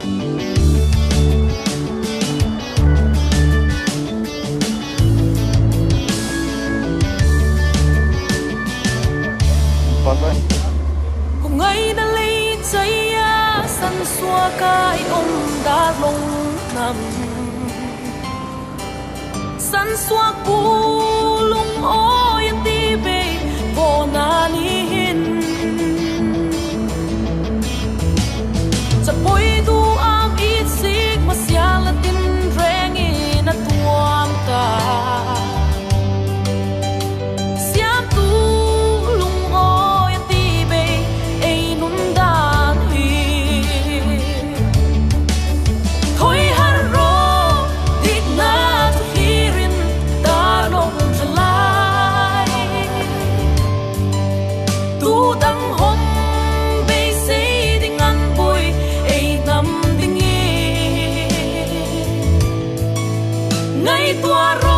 cùng ngày đã lấy giấy săn xua cái ông đã lông nằm săn xua cũ lung ôi ti về vô na ni hin chặt bôi tu am ít xích mà xia là tin rèn in na tuam ta ngày tua